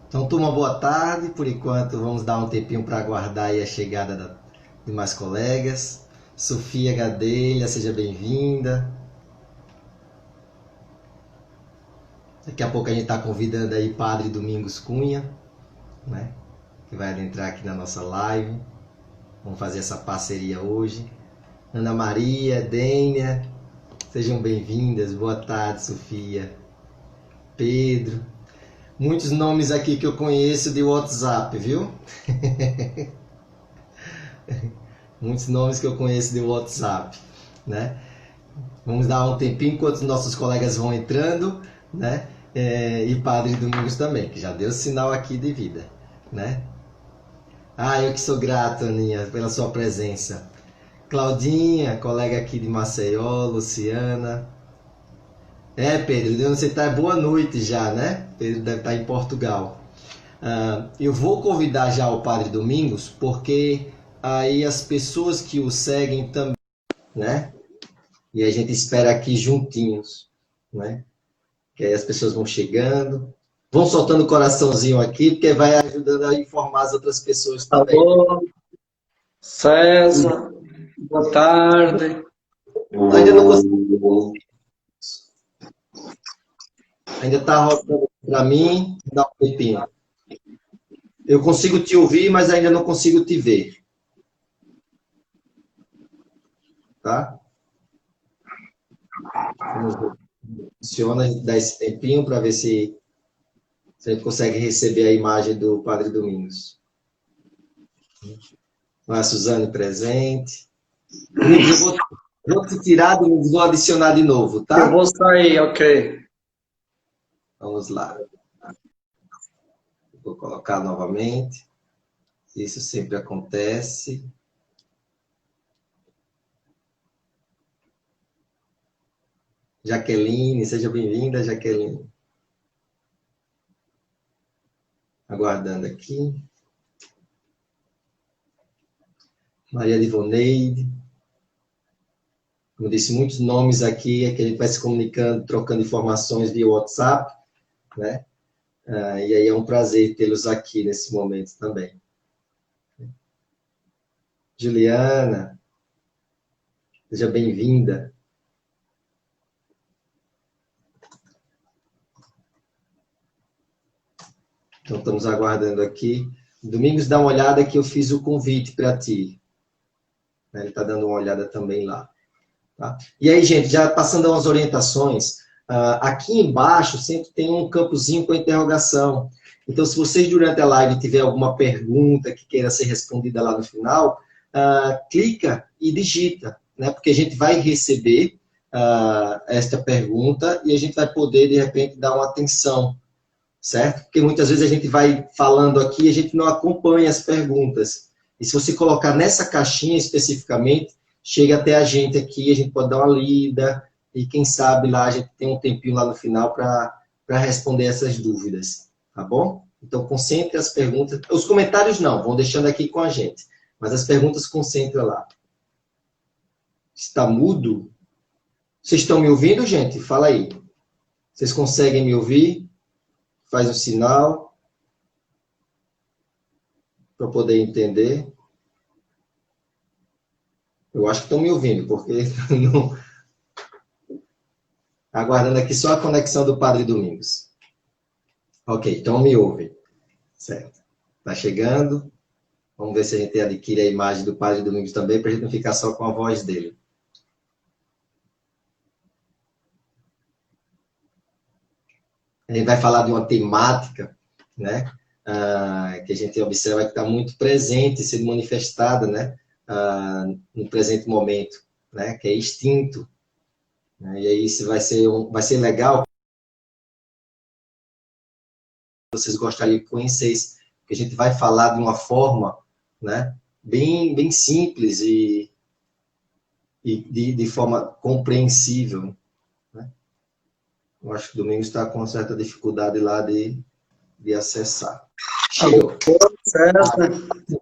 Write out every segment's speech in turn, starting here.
Então, turma, boa tarde. Por enquanto, vamos dar um tempinho para aguardar aí a chegada de mais colegas. Sofia Gadelha, seja bem-vinda. Daqui a pouco a gente está convidando aí Padre Domingos Cunha, né? Que vai adentrar aqui na nossa live. Vamos fazer essa parceria hoje. Ana Maria, Dênia, sejam bem-vindas. Boa tarde, Sofia. Pedro. Muitos nomes aqui que eu conheço de WhatsApp, viu? Muitos nomes que eu conheço de WhatsApp, né? Vamos dar um tempinho enquanto os nossos colegas vão entrando, né? E Padre Domingos também, que já deu sinal aqui de vida, né? Ah, eu que sou grato, Aninha, pela sua presença. Claudinha, colega aqui de Maceió, Luciana. Pedro, de onde você está? Boa noite já, né? Pedro deve estar em Portugal. Eu vou convidar já o Padre Domingos, porque aí as pessoas que o seguem também, né? E a gente espera aqui juntinhos, né? Que aí as pessoas vão chegando, vão soltando o coraçãozinho aqui, porque vai ajudando a informar as outras pessoas também. Alô, César, boa tarde. Ainda não consigo, ainda está rodando para mim, dá um tempinho. Eu consigo te ouvir, mas ainda não consigo te ver, tá? Vamos ver. Funciona, a gente dá esse tempinho para ver se a gente consegue receber a imagem do Padre Domingos. A Suzane presente. Domingos, vou te tirar, Domingos, vou adicionar de novo, Eu tá? vou sair, ok. Vamos lá. Vou colocar novamente. Isso sempre acontece. Jaqueline, seja bem-vinda, Jaqueline. Aguardando aqui. Maria Livoneide. Como disse, muitos nomes aqui, é que a gente vai se comunicando, trocando informações via WhatsApp, né? E aí é um prazer tê-los aqui nesse momento também. Juliana, seja bem-vinda. Então, estamos aguardando aqui. Domingos, dá uma olhada que eu fiz o convite para ti. Ele está dando uma olhada também lá. Tá? E aí, gente, já passando umas orientações, aqui embaixo sempre tem um campozinho com interrogação. Então, se vocês durante a live tiver alguma pergunta que queira ser respondida lá no final, clica e digita, né? Porque a gente vai receber esta pergunta e a gente vai poder, de repente, dar uma atenção, certo? Porque muitas vezes a gente vai falando aqui e a gente não acompanha as perguntas. E se você colocar nessa caixinha especificamente, chega até a gente aqui, a gente pode dar uma lida, e quem sabe lá a gente tem um tempinho lá no final para responder essas dúvidas, tá bom? Então, concentre as perguntas. Os comentários não, vão deixando aqui com a gente. Mas as perguntas concentra lá. Está mudo? Vocês estão me ouvindo, gente? Fala aí. Vocês conseguem me ouvir? Faz um sinal para poder entender. Eu acho que estão me ouvindo, porque não... Aguardando aqui só a conexão do Padre Domingos. Ok, então me ouve. Certo. Está chegando. Vamos ver se a gente adquire a imagem do Padre Domingos também, para a gente não ficar só com a voz dele. A gente vai falar de uma temática, né? Que a gente observa que está muito presente, sendo manifestada, né? No presente momento, né? Que é instinto. Né? E aí isso vai ser legal. Vocês gostariam de conhecer isso, porque a gente vai falar de uma forma, né? Bem simples e de forma compreensível. Né? Eu acho que o Domingos está com uma certa dificuldade lá de acessar. Alô, Chegou. César,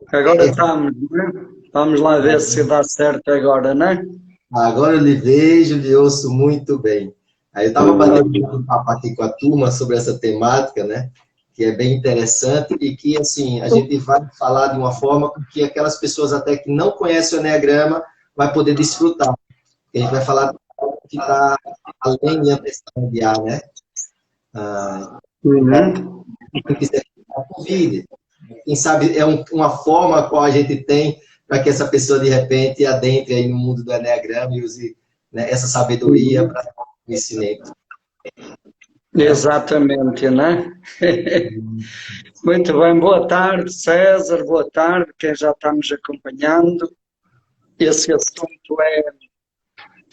agora estamos, né? Vamos lá ver se dá certo agora, né? Agora eu lhe vejo, lhe ouço muito bem. Aí eu estava batendo um papo aqui com a turma sobre essa temática, né? que é bem interessante e que, assim, a gente vai falar de uma forma que aquelas pessoas até que não conhecem o Enneagrama vai poder desfrutar. A gente vai falar de algo que está além de ambição de ar, né? Quem quiser convide. Quem sabe é uma forma qual a gente tem para que essa pessoa, de repente, adentre aí no mundo do Enneagrama e use, né, essa sabedoria para o conhecimento. Exatamente, né? Muito bem, boa tarde, César, boa tarde, quem já está nos acompanhando. Esse assunto é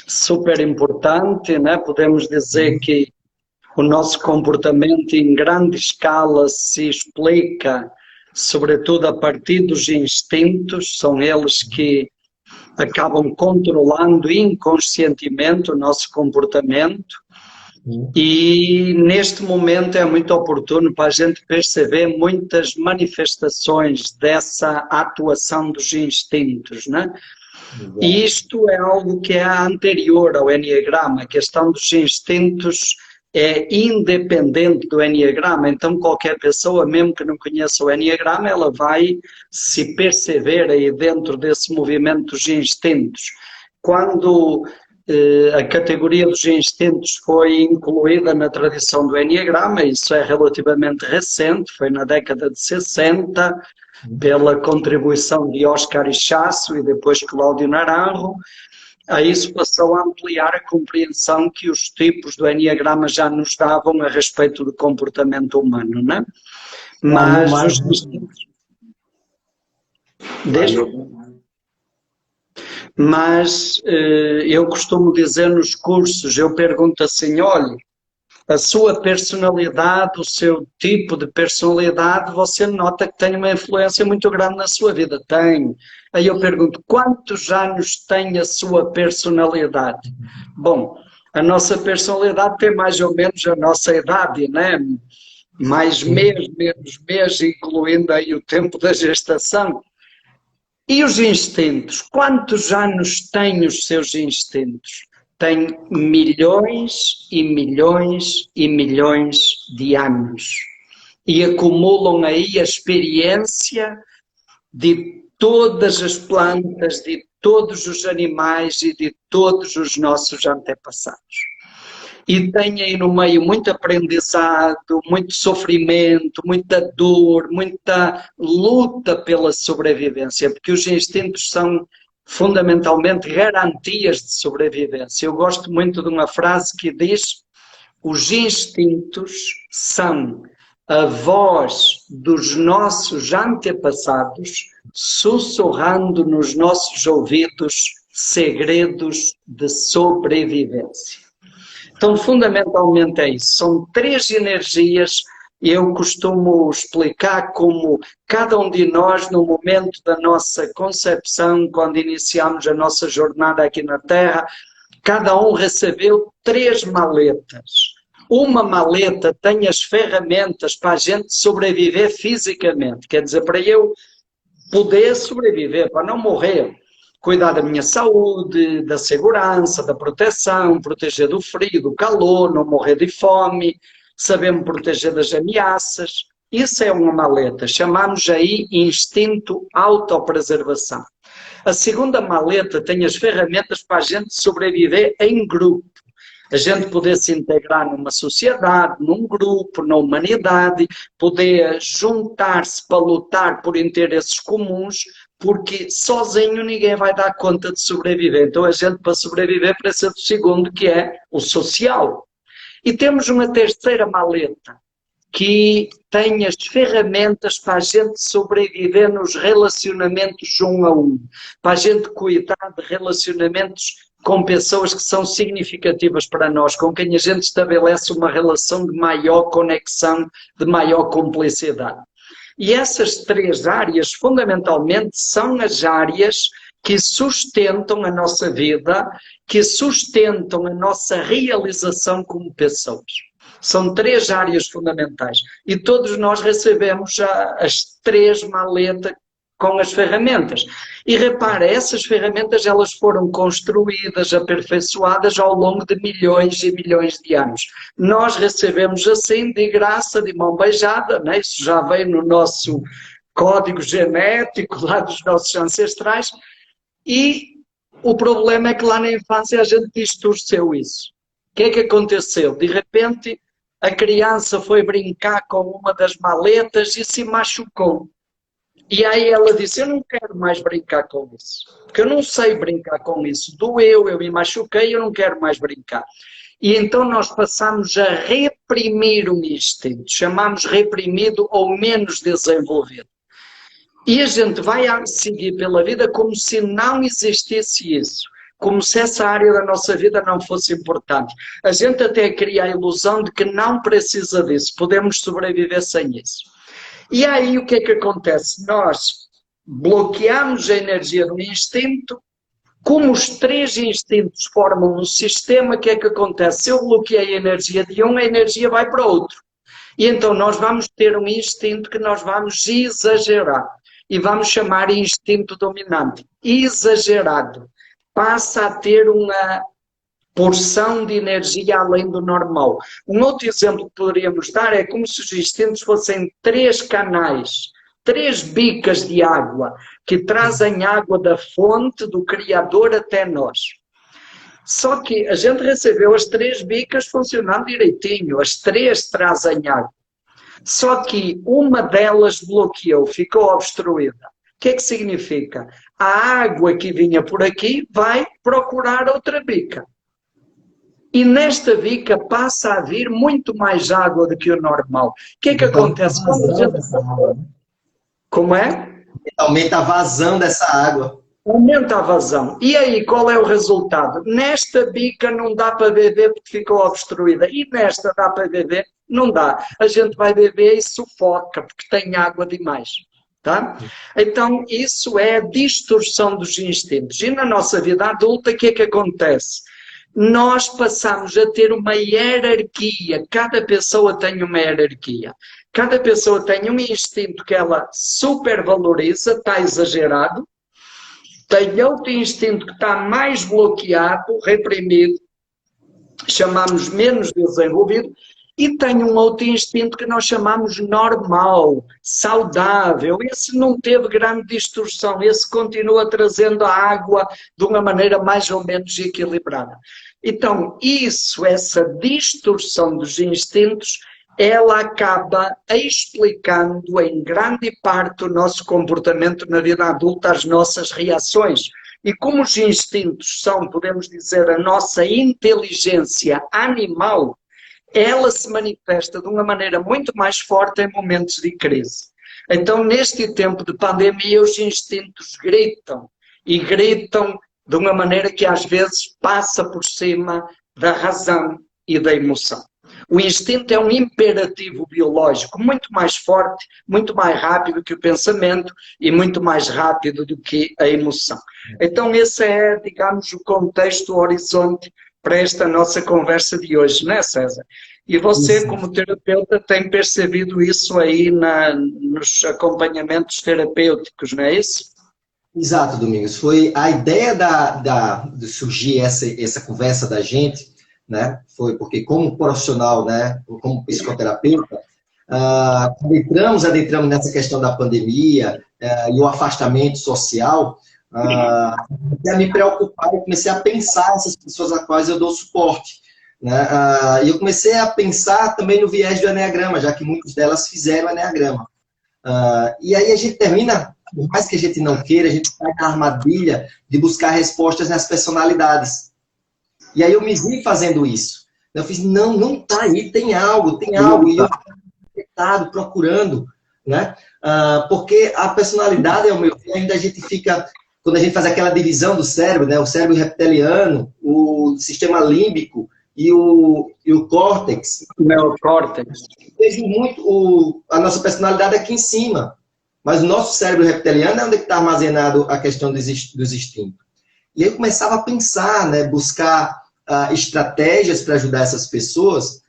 super importante, né? Podemos dizer que o nosso comportamento em grande escala se explica, sobretudo a partir dos instintos, são eles que acabam controlando inconscientemente o nosso comportamento. E neste momento é muito oportuno para a gente perceber muitas manifestações dessa atuação dos instintos, né? E isto é algo que é anterior ao Enneagrama, a questão dos instintos é independente do Enneagrama, então qualquer pessoa, mesmo que não conheça o Enneagrama, ela vai se perceber aí dentro desse movimento dos instintos. Quando a categoria dos instintos foi incluída na tradição do Enneagrama, isso é relativamente recente, foi na década de 60, pela contribuição de Oscar Ichaço e depois Cláudio Naranjo. Aí isso passou a ampliar a compreensão que os tipos do Enneagrama já nos davam a respeito do comportamento humano, né? Mas os instintos... Mas eu costumo dizer nos cursos, eu pergunto assim, olha, a sua personalidade, o seu tipo de personalidade, você nota que tem uma influência muito grande na sua vida? Tem. Aí eu pergunto, quantos anos tem a sua personalidade? Bom, a nossa personalidade tem mais ou menos a nossa idade, né? Mais mês, menos mês, incluindo aí o tempo da gestação. E os instintos? Quantos anos têm os seus instintos? Têm milhões e milhões e milhões de anos. E acumulam aí a experiência de todas as plantas, de todos os animais e de todos os nossos antepassados. E tem aí no meio muito aprendizado, muito sofrimento, muita dor, muita luta pela sobrevivência, porque os instintos são fundamentalmente garantias de sobrevivência. Eu gosto muito de uma frase que diz: os instintos são a voz dos nossos antepassados sussurrando nos nossos ouvidos segredos de sobrevivência. Então, fundamentalmente é isso. São três energias e eu costumo explicar como cada um de nós, no momento da nossa concepção, quando iniciamos a nossa jornada aqui na Terra, cada um recebeu três maletas. Uma maleta tem as ferramentas para a gente sobreviver fisicamente. Quer dizer, para eu poder sobreviver, para não morrer. Cuidar da minha saúde, da segurança, da proteção, proteger do frio, do calor, não morrer de fome, saber me proteger das ameaças. Isso é uma maleta, chamamos aí instinto autopreservação. A segunda maleta tem as ferramentas para a gente sobreviver em grupo. A gente poder se integrar numa sociedade, num grupo, na humanidade, poder juntar-se para lutar por interesses comuns, porque sozinho ninguém vai dar conta de sobreviver. Então a gente, para sobreviver, precisa do segundo, que é o social. E temos uma terceira maleta, que tem as ferramentas para a gente sobreviver nos relacionamentos um a um, para a gente cuidar de relacionamentos com pessoas que são significativas para nós, com quem a gente estabelece uma relação de maior conexão, de maior cumplicidade. E essas três áreas, fundamentalmente, são as áreas que sustentam a nossa vida, que sustentam a nossa realização como pessoas. São três áreas fundamentais. E todos nós recebemos as três maletas com as ferramentas. E repara, essas ferramentas elas foram construídas, aperfeiçoadas ao longo de milhões e milhões de anos. Nós recebemos assim, de graça, de mão beijada, né? Isso já vem no nosso código genético, lá dos nossos ancestrais, e o problema é que lá na infância a gente distorceu isso. O que é que aconteceu? De repente, a criança foi brincar com uma das maletas e se machucou. E aí ela disse, eu não quero mais brincar com isso, porque eu não sei brincar com isso. Doeu, eu me machuquei, eu não quero mais brincar. E então nós passamos a reprimir um instinto, chamamos reprimido ou menos desenvolvido. E a gente vai seguir pela vida como se não existisse isso, como se essa área da nossa vida não fosse importante. A gente até cria a ilusão de que não precisa disso, podemos sobreviver sem isso. E aí o que é que acontece? Nós bloqueamos a energia do instinto, como os três instintos formam um sistema, o que é que acontece? Se eu bloqueei a energia de um, a energia vai para outro. E então nós vamos ter um instinto que nós vamos exagerar. E vamos chamar instinto dominante. Exagerado. Passa a ter uma porção de energia além do normal. Um outro exemplo que poderíamos dar é como se os instintos fossem 3 canais, 3 bicas de água, que trazem água da fonte do Criador até nós. Só que a gente recebeu as 3 bicas funcionando direitinho, as 3 trazem água. Só que uma delas bloqueou, ficou obstruída. O que é que significa? A água que vinha por aqui vai procurar outra bica. E nesta bica passa a vir muito mais água do que o normal. O que é que acontece? Como é? Aumenta a vazão dessa água. Aumenta a vazão. E aí, qual é o resultado? Nesta bica não dá para beber porque ficou obstruída. E nesta dá para beber? Não dá. A gente vai beber e sufoca porque tem água demais. Tá? Então, isso é a distorção dos instintos. E na nossa vida adulta, o que é que acontece? Nós passamos a ter uma hierarquia. Cada pessoa tem uma hierarquia. Cada pessoa tem um instinto que ela supervaloriza, está exagerado. Tem outro instinto que está mais bloqueado, reprimido, chamamos menos desenvolvido, e tem um outro instinto que nós chamamos normal, saudável. Esse não teve grande distorção, esse continua trazendo a água de uma maneira mais ou menos equilibrada. Então, essa distorção dos instintos, ela acaba explicando em grande parte o nosso comportamento na vida adulta, as nossas reações. E como os instintos são, podemos dizer, a nossa inteligência animal, ela se manifesta de uma maneira muito mais forte em momentos de crise. Então, neste tempo de pandemia, os instintos gritam, e gritam de uma maneira que às vezes passa por cima da razão e da emoção. O instinto é um imperativo biológico muito mais forte, muito mais rápido que o pensamento e muito mais rápido do que a emoção. Então esse é, digamos, o contexto, o horizonte para esta nossa conversa de hoje, não é, César? E você, como terapeuta, tem percebido isso aí nos acompanhamentos terapêuticos, não é isso? Exato, Domingos. Foi a ideia de surgir essa conversa da gente, né? Foi porque como profissional, né? Como psicoterapeuta, adentramos nessa questão da pandemia e o afastamento social, comecei a me preocupar e comecei a pensar nessas pessoas às quais eu dou suporte, né? E eu comecei a pensar também no viés do Eneagrama, já que muitas delas fizeram Eneagrama. E aí a gente termina, por mais que a gente não queira, a gente cai na armadilha de buscar respostas nas personalidades. E aí eu me vi fazendo isso. Eu fiz, não tá aí, tem algo. E eu fui procurando, né? Porque a personalidade, ao meu ver, ainda a gente fica, quando a gente faz aquela divisão do cérebro, né? O cérebro reptiliano, o sistema límbico e o córtex. O neocórtex. Vejo muito a nossa personalidade aqui em cima. Mas o nosso cérebro reptiliano é onde está armazenado a questão dos instintos. E aí eu começava a pensar, né? Buscar estratégias para ajudar essas pessoas.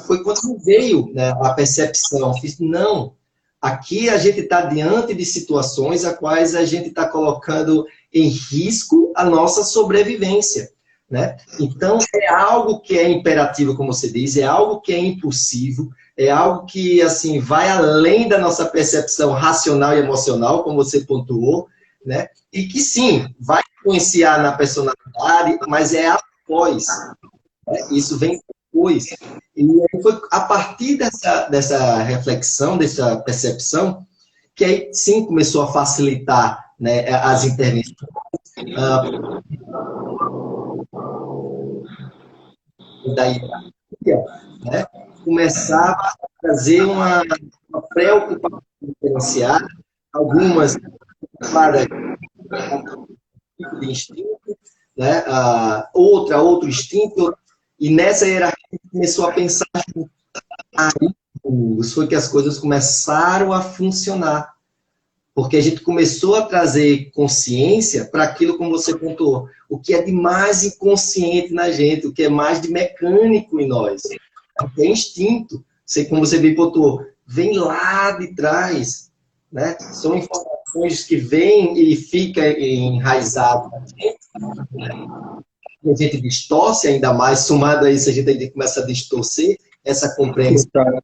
Foi quando veio, né, a percepção. Fiz, não, Aqui a gente está diante de situações a quais a gente está colocando em risco a nossa sobrevivência, né? Então, é algo que é imperativo, como você diz, é algo que é impulsivo, é algo que, assim, vai além da nossa percepção racional e emocional, como você pontuou, né? E que, sim, vai influenciar na personalidade, mas é após, né? Isso vem depois. E aí foi a partir dessa reflexão, dessa percepção, que aí, sim, começou a facilitar, né, as intervenções. Da hierarquia, né, começava a trazer uma preocupação diferenciada, algumas, claro, tipo de instinto, né, outro instinto, e nessa hierarquia a gente começou a pensar, aí foi que as coisas começaram a funcionar. Porque a gente começou a trazer consciência para aquilo, como você pontuou, o que é de mais inconsciente na gente, o que é mais de mecânico em nós. É instinto. Como você bem pontuou, vem lá de trás, né? São informações que vêm e ficam enraizadas na gente. A gente distorce ainda mais, somado a isso, a gente começa a distorcer essa compreensão.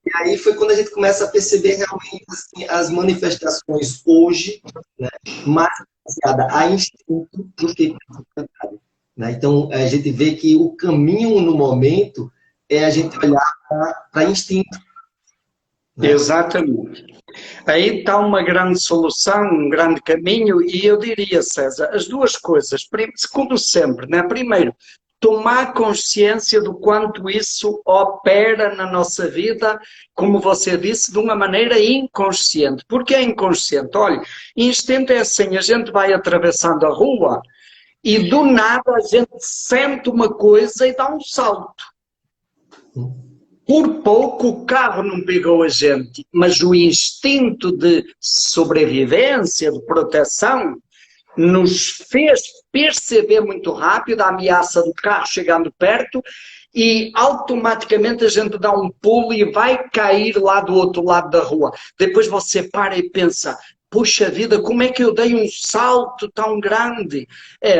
E aí foi quando a gente começa a perceber realmente assim, as manifestações hoje, né, mais associadas a instinto do que a realidade, né? Então, a gente vê que o caminho no momento é a gente olhar para instinto. Né? Exatamente. Aí está uma grande solução, um grande caminho, e eu diria, César, as duas coisas, como sempre, né? Primeiro, tomar consciência do quanto isso opera na nossa vida, como você disse, de uma maneira inconsciente. Por que é inconsciente? Olha, instinto é assim, a gente vai atravessando a rua e do nada a gente sente uma coisa e dá um salto. Por pouco o carro não pegou a gente, mas o instinto de sobrevivência, de proteção, nos fez perceber muito rápido a ameaça do carro chegando perto e automaticamente a gente dá um pulo e vai cair lá do outro lado da rua. Depois você para e pensa, puxa vida, como é que eu dei um salto tão grande?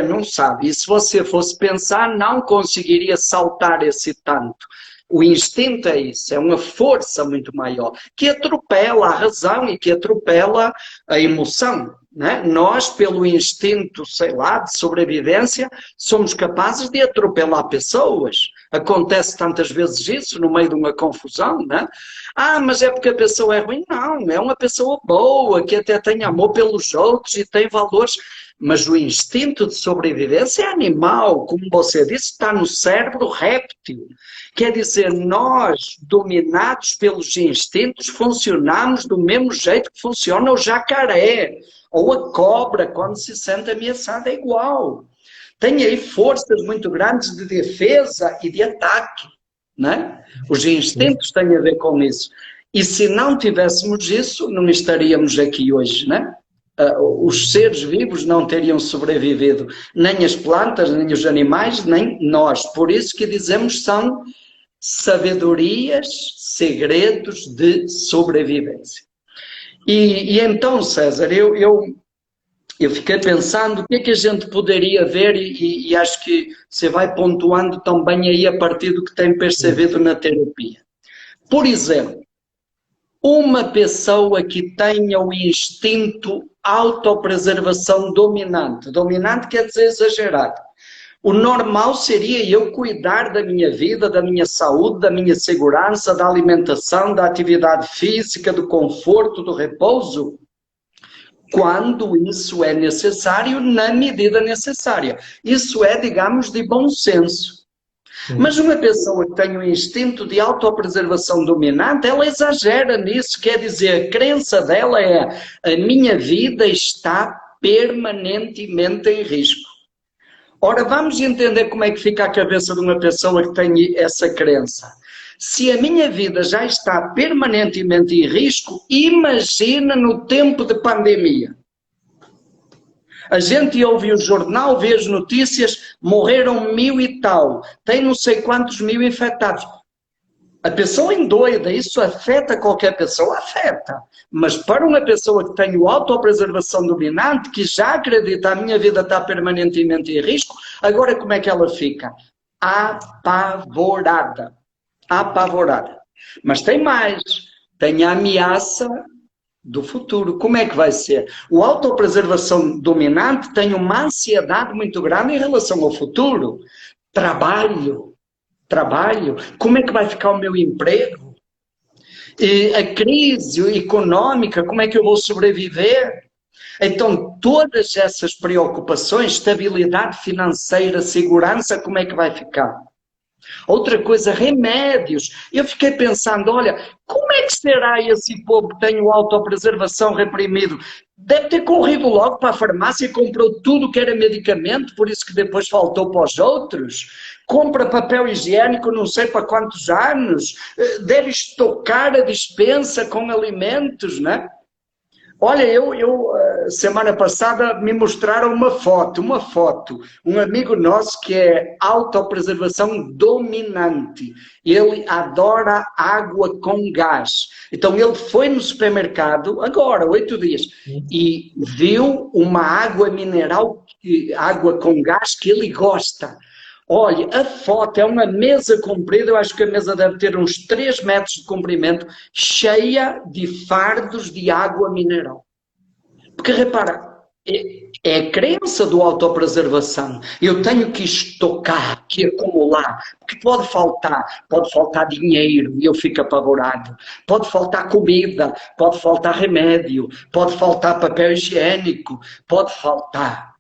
Não sabe. E se você fosse pensar, não conseguiria saltar esse tanto. O instinto é isso, é uma força muito maior, que atropela a razão e que atropela a emoção. Né? Nós, pelo instinto, sei lá, de sobrevivência, somos capazes de atropelar pessoas. Acontece tantas vezes isso no meio de uma confusão, né? Mas é porque a pessoa é ruim? Não, é uma pessoa boa, que até tem amor pelos outros e tem valores. Mas o instinto de sobrevivência é animal, como você disse, está no cérebro réptil. Quer dizer, nós, dominados pelos instintos, funcionamos do mesmo jeito que funciona o jacaré, ou a cobra, quando se sente ameaçada, é igual. Tem aí forças muito grandes de defesa e de ataque, né? Os instintos têm a ver com isso. E se não tivéssemos isso, não estaríamos aqui hoje, né? Os seres vivos não teriam sobrevivido, nem as plantas, nem os animais, nem nós. Por isso que dizemos são sabedorias, segredos de sobrevivência. E então, César, eu fiquei pensando o que é que a gente poderia ver e acho que você vai pontuando também aí a partir do que tem percebido na terapia. Por exemplo, uma pessoa que tenha o instinto autopreservação dominante. Dominante quer dizer exagerado. O normal seria eu cuidar da minha vida, da minha saúde, da minha segurança, da alimentação, da atividade física, do conforto, do repouso, quando isso é necessário, na medida necessária. Isso é, digamos, de bom senso. Mas uma pessoa que tem um instinto de autopreservação dominante, ela exagera nisso, quer dizer, a crença dela é a minha vida está permanentemente em risco. Ora, vamos entender como é que fica a cabeça de uma pessoa que tem essa crença. Se a minha vida já está permanentemente em risco, imagina no tempo de pandemia. A gente ouve o jornal, vê as notícias, morreram 1000 e tal, tem não sei quantos mil infectados. A pessoa endoida, isso afeta qualquer pessoa? Afeta. Mas para uma pessoa que tem o autopreservação dominante, que já acredita a minha vida está permanentemente em risco, agora como é que ela fica? Apavorada. Apavorada. Mas tem mais. Tem a ameaça do futuro. Como é que vai ser? O autopreservação dominante tem uma ansiedade muito grande em relação ao futuro. Trabalho. Como é que vai ficar o meu emprego? E a crise económica, como é que eu vou sobreviver? Então, todas essas preocupações, estabilidade financeira, segurança, como é que vai ficar? Outra coisa, remédios. Eu fiquei pensando, olha, como é que será esse povo que tem o autopreservação reprimido? Deve ter corrido logo para a farmácia e comprou tudo que era medicamento, por isso que depois faltou para os outros. Compra papel higiênico não sei para quantos anos. Deve estocar a despensa com alimentos, não é? Olha, semana passada me mostraram uma foto, um amigo nosso que é autopreservação dominante, ele adora água com gás, então ele foi no supermercado, agora, 8 dias, e viu uma água mineral, água com gás que ele gosta. Olha, a foto é uma mesa comprida, eu acho que a mesa deve ter uns 3 metros de comprimento, cheia de fardos de água mineral. Porque, repara, é a crença do autopreservação. Eu tenho que estocar, que acumular, porque pode faltar dinheiro e eu fico apavorado, pode faltar comida, pode faltar remédio, pode faltar papel higiênico, pode faltar.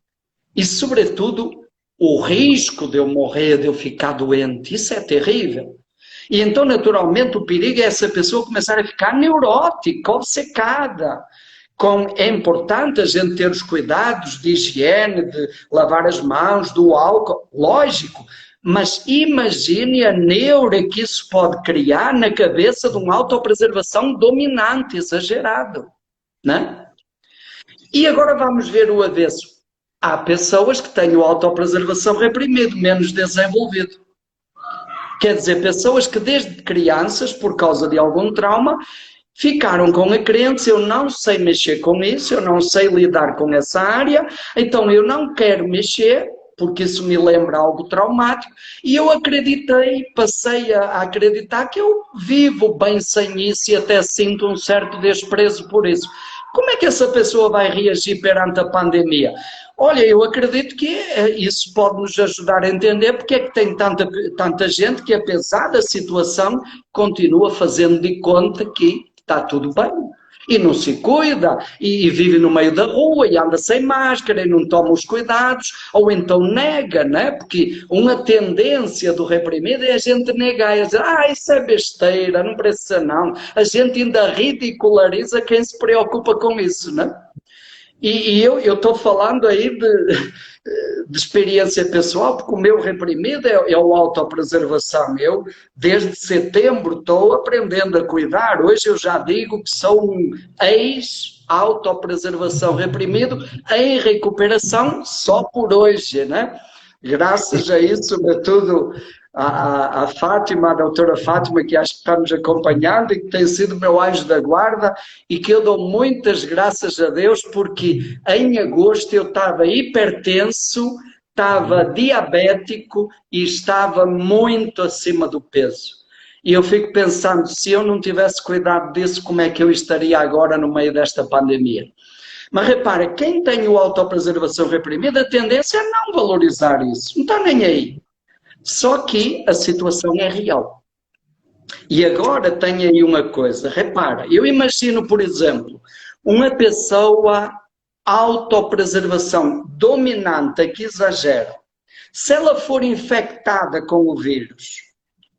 E, sobretudo, o risco de eu morrer, de eu ficar doente, isso é terrível. E então, naturalmente, o perigo é essa pessoa começar a ficar neurótica, obcecada. É importante a gente ter os cuidados de higiene, de lavar as mãos, do álcool, lógico, mas imagine a neura que isso pode criar na cabeça de uma autopreservação dominante, exagerado, né? E agora vamos ver o avesso. Há pessoas que têm o autopreservação reprimido, menos desenvolvido. Quer dizer, pessoas que desde crianças, por causa de algum trauma, ficaram com a crença, eu não sei mexer com isso, eu não sei lidar com essa área, então eu não quero mexer, porque isso me lembra algo traumático, e eu acreditei, passei a acreditar que eu vivo bem sem isso e até sinto um certo desprezo por isso. Como é que essa pessoa vai reagir perante a pandemia? Olha, eu acredito que isso pode nos ajudar a entender porque é que tem tanta gente que, apesar da situação, continua fazendo de conta que está tudo bem. E não se cuida, e vive no meio da rua, e anda sem máscara, e não toma os cuidados, ou então nega, né? Porque uma tendência do reprimido é a gente negar, e dizer, isso é besteira, não precisa não. A gente ainda ridiculariza quem se preocupa com isso, né? E eu estou falando aí de experiência pessoal, porque o meu reprimido é o autopreservação. Eu, desde setembro, estou aprendendo a cuidar. Hoje eu já digo que sou um ex-autopreservação reprimido em recuperação só por hoje, né? Graças a isso, sobretudo a Fátima, a doutora Fátima, que acho que está nos acompanhando e que tem sido meu anjo da guarda, e que eu dou muitas graças a Deus, porque em agosto eu estava hipertenso, estava diabético e estava muito acima do peso. E eu fico pensando, se eu não tivesse cuidado disso, como é que eu estaria agora no meio desta pandemia? Mas repara, quem tem o autopreservação reprimida, a tendência é não valorizar isso, não está nem aí. Só que a situação é real. E agora tem aí uma coisa, repara, eu imagino, por exemplo, uma pessoa autopreservação dominante, que exagera. Se ela for infectada com o vírus,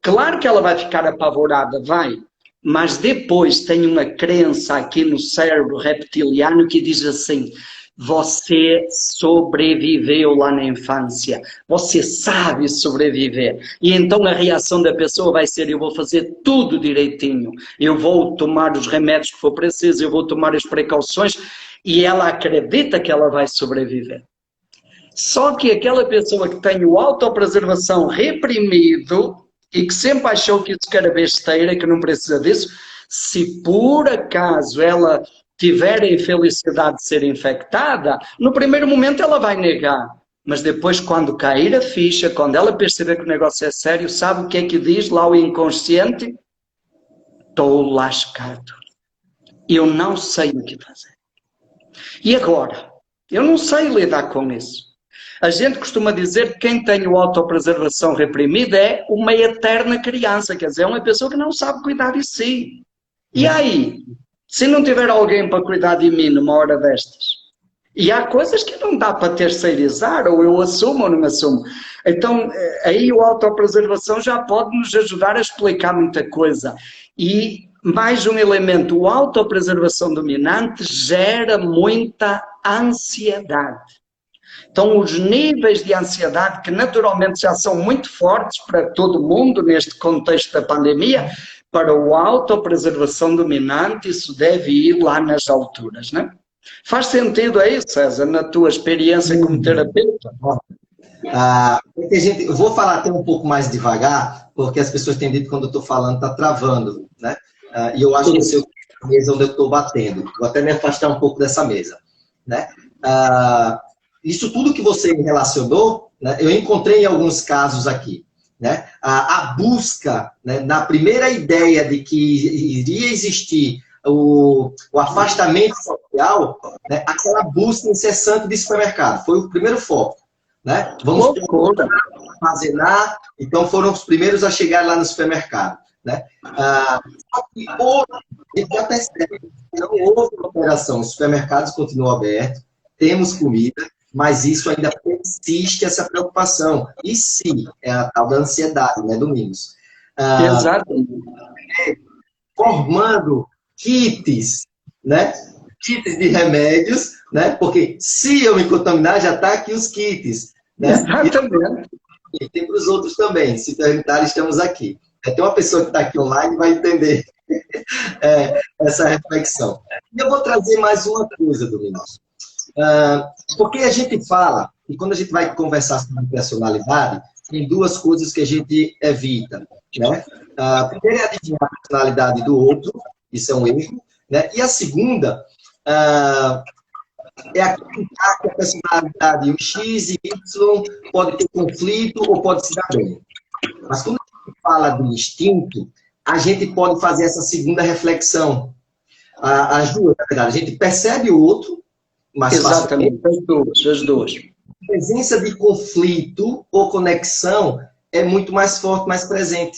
claro que ela vai ficar apavorada, vai, mas depois tem uma crença aqui no cérebro reptiliano que diz assim: você sobreviveu lá na infância, você sabe sobreviver. E então a reação da pessoa vai ser: eu vou fazer tudo direitinho, eu vou tomar os remédios que for preciso, eu vou tomar as precauções, e ela acredita que ela vai sobreviver. Só que aquela pessoa que tem o autopreservação reprimido, e que sempre achou que isso era besteira, que não precisa disso, se por acaso ela tiver a infelicidade de ser infectada, no primeiro momento ela vai negar. Mas depois, quando cair a ficha, quando ela perceber que o negócio é sério, sabe o que é que diz lá o inconsciente? Estou lascado. Eu não sei o que fazer. E agora? Eu não sei lidar com isso. A gente costuma dizer que quem tem a autopreservação reprimida é uma eterna criança, quer dizer, é uma pessoa que não sabe cuidar de si. E aí, se não tiver alguém para cuidar de mim numa hora destas? E há coisas que não dá para terceirizar, ou eu assumo ou não assumo. Então, aí a autopreservação já pode nos ajudar a explicar muita coisa. E mais um elemento, a autopreservação dominante gera muita ansiedade. Então, os níveis de ansiedade, que naturalmente já são muito fortes para todo mundo neste contexto da pandemia, para a autopreservação dominante, isso deve ir lá nas alturas, né? Faz sentido aí, César, na tua experiência como terapeuta? Eu vou falar até um pouco mais devagar, porque as pessoas têm dito que quando eu estou falando está travando, né? E eu acho que esse é a mesa onde eu estou batendo. Vou até me afastar um pouco dessa mesa, né? Isso tudo que você relacionou, né, eu encontrei em alguns casos aqui, né? A busca, né, na primeira ideia de que iria existir o afastamento social, né, aquela busca incessante de supermercado, foi o primeiro foco, né? Vamos armazenar, então foram os primeiros a chegar lá no supermercado, né? Só que hoje, a gente já percebe que não houve operação, os supermercados continuam abertos, temos comida, mas isso ainda persiste, essa preocupação. E sim, é a tal da ansiedade, né, Domingos? Exato. Formando kits, né? Kits de remédios, né? Porque se eu me contaminar, já está aqui os kits, né? Exatamente. E tem para os outros também. Se perguntar, estamos aqui. Tem uma pessoa que está aqui online que vai entender essa reflexão. E eu vou trazer mais uma coisa, Domingos. Porque a gente fala, e quando a gente vai conversar sobre personalidade, tem duas coisas que a gente evita, né? A primeira é adivinhar a personalidade do outro, isso é um erro, né? E a segunda é acreditar que a personalidade, o X e Y, pode ter conflito ou pode se dar bem. Mas quando a gente fala do instinto, a gente pode fazer essa segunda reflexão. As duas, na verdade, a gente percebe o outro, mas exatamente, as duas. A presença de conflito ou conexão é muito mais forte, mais presente.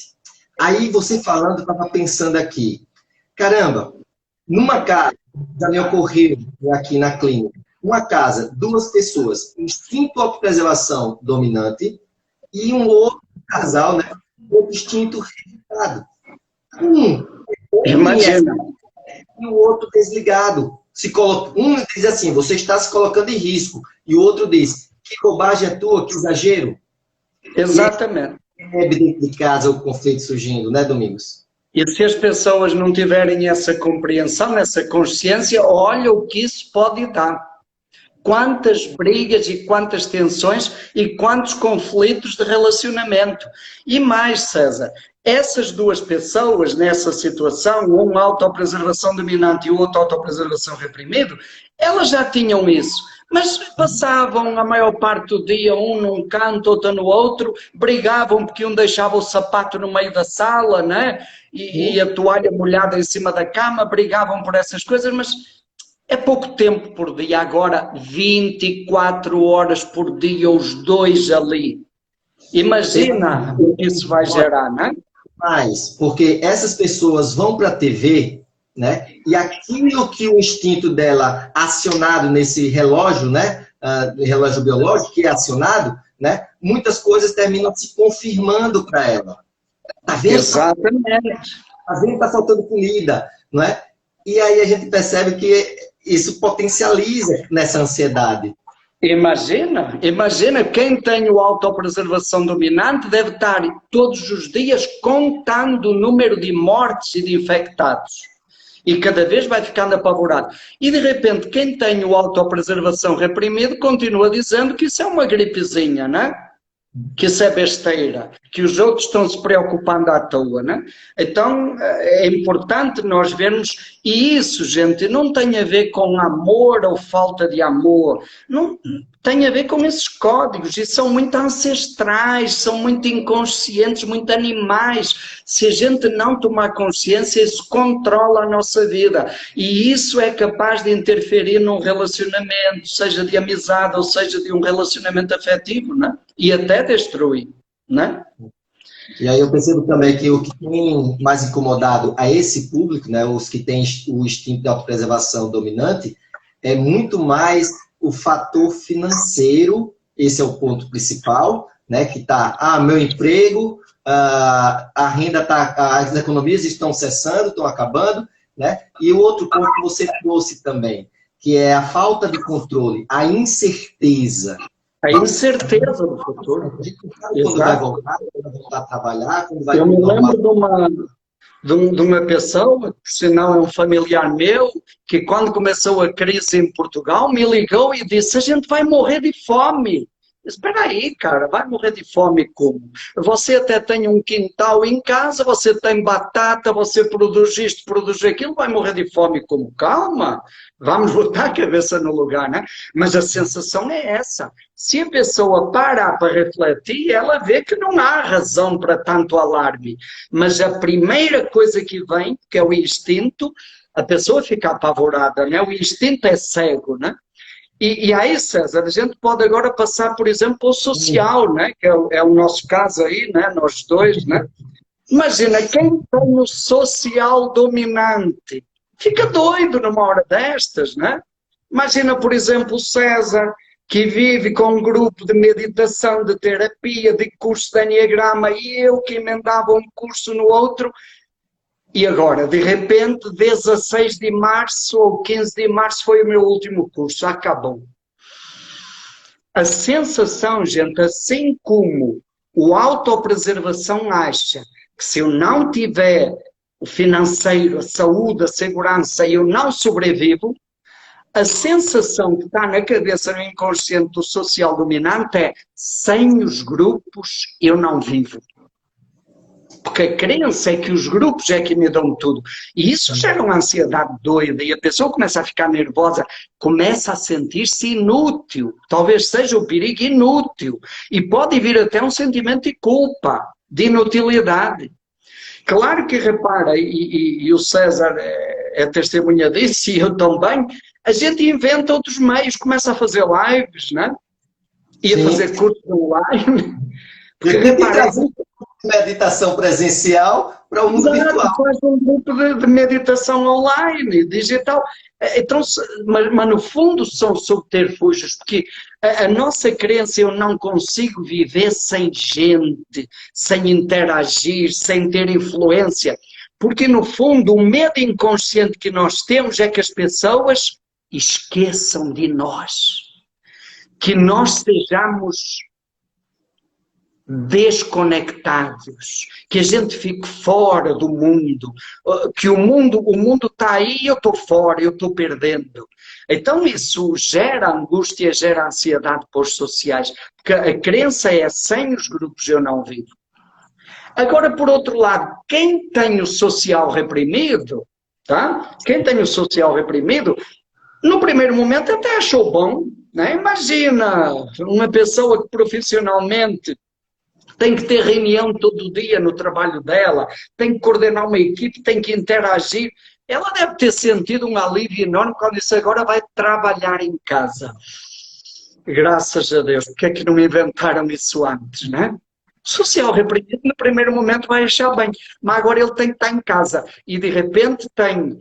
Aí, você falando, eu estava pensando aqui, caramba, numa casa, já me ocorreu aqui na clínica, uma casa, duas pessoas, instinto autopreservação dominante e um outro casal, né, com instinto rejeitado. Imagina. E o outro desligado. Um diz assim, você está se colocando em risco. E o outro diz, que bobagem é tua, que exagero. Exatamente. É dentro de casa o conflito surgindo, né, Domingos? E se as pessoas não tiverem essa compreensão, essa consciência, olha o que isso pode dar. Quantas brigas e quantas tensões e quantos conflitos de relacionamento. E mais, César, essas duas pessoas nessa situação, um autopreservação dominante e o outro autopreservação reprimido, elas já tinham isso. Mas passavam a maior parte do dia, um num canto, outro no outro, brigavam porque um deixava o sapato no meio da sala, né? E a toalha molhada em cima da cama, brigavam por essas coisas, mas é pouco tempo por dia. Agora, 24 horas por dia, os dois ali. Imagina o que isso vai gerar, não é? Mas, porque essas pessoas vão para a TV, né? E aquilo que o instinto dela acionado nesse relógio, né? Relógio biológico que é acionado, né? Muitas coisas terminam se confirmando para ela. Tá vendo? Exatamente. Tá vendo que tá faltando comida, não é? E aí a gente percebe que isso potencializa nessa ansiedade. Imagina quem tem o autopreservação dominante deve estar todos os dias contando o número de mortes e de infectados. E cada vez vai ficando apavorado. E de repente quem tem o autopreservação reprimido continua dizendo que isso é uma gripezinha, não é? que isso é besteira, que os outros estão se preocupando à toa, né? Então é importante nós vermos, e isso, gente, não tem a ver com amor ou falta de amor, não tem a ver com esses códigos, e são muito ancestrais, são muito inconscientes, muito animais. Se a gente não tomar consciência, isso controla a nossa vida, e isso é capaz de interferir num relacionamento, seja de amizade ou seja de um relacionamento afetivo, né? E até destrui, né? E aí eu percebo também que o que tem mais incomodado a esse público, né, os que têm o instinto de autopreservação dominante, é muito mais o fator financeiro, esse é o ponto principal, né, que está, meu emprego, a renda tá, as economias estão cessando, estão acabando, né, e o outro ponto que você trouxe também, que é a falta de controle, a incerteza. A incerteza do futuro. Quando vai voltar a trabalhar, quando vai... Eu me lembro de uma pessoa, que se não é um familiar meu, que quando começou a crise em Portugal, me ligou e disse, a gente vai morrer de fome. Espera aí, cara, vai morrer de fome como? Você até tem um quintal em casa, você tem batata, você produz isto, produz aquilo, vai morrer de fome como? Calma, vamos botar a cabeça no lugar, né? Mas a sensação é essa. Se a pessoa parar para refletir, ela vê que não há razão para tanto alarme. Mas a primeira coisa que vem, que é o instinto, a pessoa fica apavorada, né? O instinto é cego, né? E aí, César, a gente pode agora passar, por exemplo, ao social, né? Que é o nosso caso aí, né? Nós dois, né? Imagina, quem tem o social dominante fica doido numa hora destas, né? Imagina, por exemplo, o César, que vive com um grupo de meditação, de terapia, de curso de Enneagrama, e eu que emendava um curso no outro. E agora, de repente, 16 de março ou 15 de março foi o meu último curso, acabou. A sensação, gente, assim como o autopreservação acha que se eu não tiver o financeiro, a saúde, a segurança, eu não sobrevivo, a sensação que está na cabeça, no inconsciente do social dominante é, sem os grupos eu não vivo. Porque a crença é que os grupos é que me dão tudo. E isso gera uma ansiedade doida. E a pessoa começa a ficar nervosa, começa a sentir-se inútil. Talvez seja o perigo inútil. E pode vir até um sentimento de culpa, de inutilidade. Claro que, repara, e o César é testemunha disso, e eu também, a gente inventa outros meios, começa a fazer lives, né? E a fazer cursos online. Porque, repara, meditação presencial para o mundo virtual. Faz um grupo de meditação online, digital. Então, mas no fundo são subterfúgios, porque a nossa crença, eu não consigo viver sem gente, sem interagir, sem ter influência. Porque no fundo o medo inconsciente que nós temos é que as pessoas esqueçam de nós. Que nós sejamos desconectados, que a gente fique fora do mundo, que o mundo está aí e eu estou fora, eu estou perdendo. Então isso gera angústia, gera ansiedade para os sociais, porque a crença é sem os grupos eu não vivo. Agora, por outro lado, quem tem o social reprimido, tá? Quem tem o social reprimido, no primeiro momento até achou bom, né? Imagina uma pessoa que profissionalmente tem que ter reunião todo dia no trabalho dela, tem que coordenar uma equipe, tem que interagir. Ela deve ter sentido um alívio enorme quando disse agora vai trabalhar em casa. Graças a Deus, porque é que não inventaram isso antes, né? O social reprimido no primeiro momento vai achar bem, mas agora ele tem que estar em casa. E de repente tem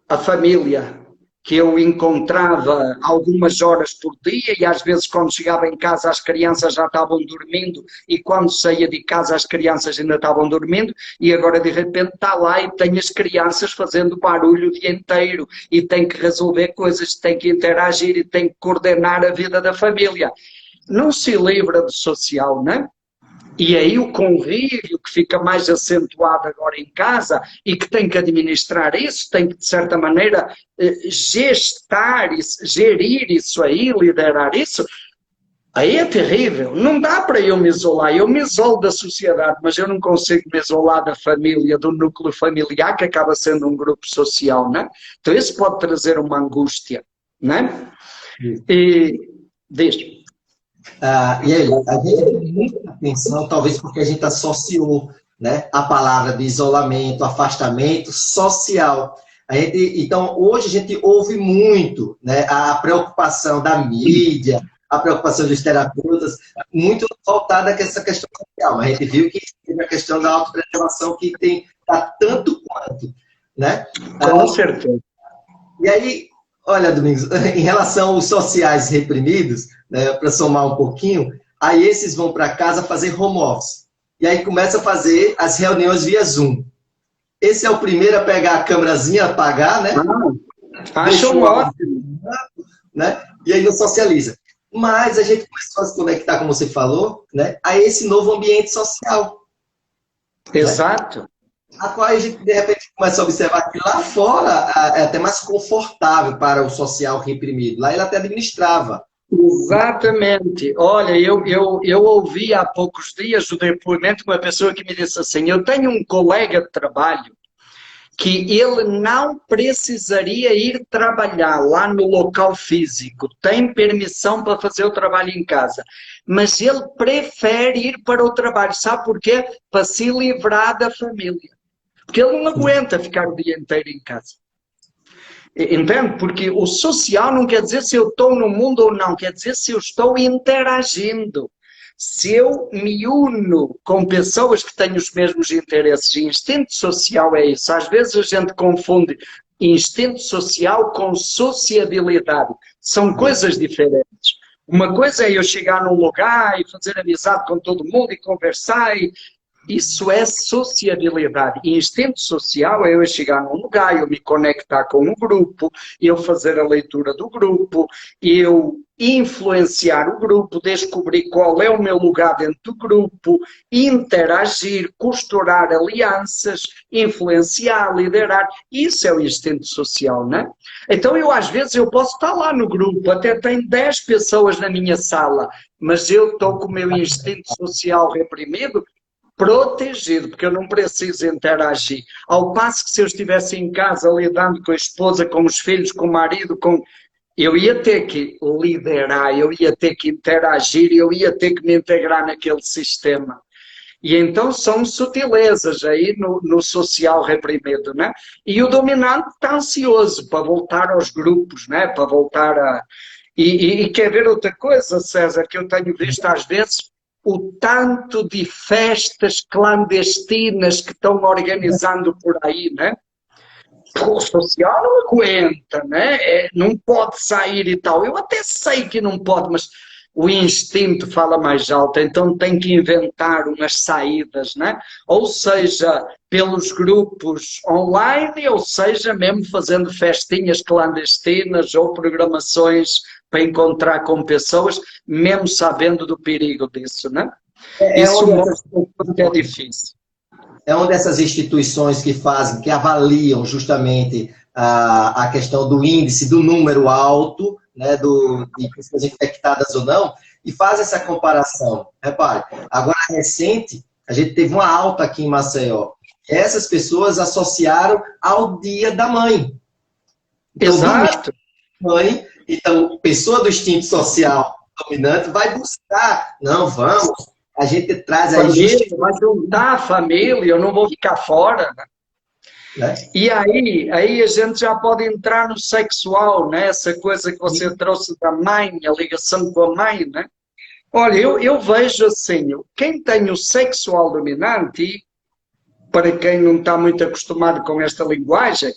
a família que eu encontrava algumas horas por dia e às vezes quando chegava em casa as crianças já estavam dormindo e quando saía de casa as crianças ainda estavam dormindo e agora de repente está lá e tem as crianças fazendo barulho o dia inteiro e tem que resolver coisas, tem que interagir e tem que coordenar a vida da família. Não se livra do social, né? E aí o convívio que fica mais acentuado agora em casa e que tem que administrar isso, tem que de certa maneira gestar isso, gerir isso aí, liderar isso, Aí é terrível. Não dá para eu me isolar. Eu me isolo da sociedade, mas eu não consigo me isolar da família, do núcleo familiar, que acaba sendo um grupo social, né? Então isso pode trazer uma angústia, né? E diz. E aí, a gente tem muita atenção, talvez porque a gente associou, né, a palavra de isolamento, afastamento social. Então, hoje a gente ouve muito, né, a preocupação da mídia, a preocupação dos terapeutas, muito voltada a essa questão social. Mas a gente viu que tem a questão da autopreservação que tem tanto quanto, né? Com certeza. E aí, olha, Domingos, em relação aos sociais reprimidos, né, para somar um pouquinho, aí esses vão para casa fazer home office. E aí começa a fazer as reuniões via Zoom. Esse é o primeiro a pegar a câmerazinha, apagar, né? Acho ótimo. Né? E aí não socializa. Mas a gente começou a se conectar, como você falou, né, a esse novo ambiente social. Exato. Né? A qual a gente, de repente, começa a observar que lá fora é até mais confortável para o social reprimido. Lá ele até administrava. Exatamente. Olha, eu ouvi há poucos dias o depoimento de uma pessoa que me disse assim, eu tenho um colega de trabalho que ele não precisaria ir trabalhar lá no local físico, tem permissão para fazer o trabalho em casa, mas ele prefere ir para o trabalho, sabe porquê? Para se livrar da família. Porque ele não aguenta ficar o dia inteiro em casa. Entende? Porque o social não quer dizer se eu estou no mundo ou não, quer dizer se eu estou interagindo. Se eu me uno com pessoas que têm os mesmos interesses. Instinto social é isso. Às vezes a gente confunde instinto social com sociabilidade. São coisas diferentes. Uma coisa é eu chegar num lugar e fazer amizade com todo mundo e conversar e isso é sociabilidade. E instinto social é eu chegar num lugar, eu me conectar com um grupo, eu fazer a leitura do grupo, eu influenciar o grupo, descobrir qual é o meu lugar dentro do grupo, interagir, costurar alianças, influenciar, liderar. Isso é o instinto social, não é? Então eu às vezes eu posso estar lá no grupo, até tem 10 pessoas na minha sala, mas eu estou com o meu instinto social reprimido, protegido, porque eu não preciso interagir. Ao passo que se eu estivesse em casa lidando com a esposa, com os filhos, com o marido, eu ia ter que liderar, eu ia ter que interagir, eu ia ter que me integrar naquele sistema. E então são sutilezas aí no social reprimido, né? E o dominante está ansioso para voltar aos grupos, né? Para voltar a... E quer ver outra coisa, César, que eu tenho visto às vezes? O tanto de festas clandestinas que estão organizando por aí, né? O social não aguenta, né? Não pode sair e tal. Eu até sei que não pode, mas o instinto fala mais alto, então tem que inventar umas saídas, né? Ou seja, pelos grupos online, ou seja, mesmo fazendo festinhas clandestinas ou programações para encontrar com pessoas, mesmo sabendo do perigo disso, né? Isso mostra que é difícil. É uma dessas instituições que fazem, que avaliam justamente a questão do índice, do número alto, né, de pessoas infectadas ou não, e faz essa comparação. Repare, agora recente, a gente teve uma alta aqui em Maceió. Essas pessoas associaram ao Dia da Mãe. Então, exato. Mãe, então, pessoa do instinto social dominante vai buscar, não, vamos, a gente traz aí... Vai juntar a família, eu não vou ficar fora, né? E aí a gente já pode entrar no sexual, né? Essa coisa que você trouxe da mãe, a ligação com a mãe, né? Olha, eu vejo assim, quem tem o sexual dominante, para quem não está muito acostumado com esta linguagem,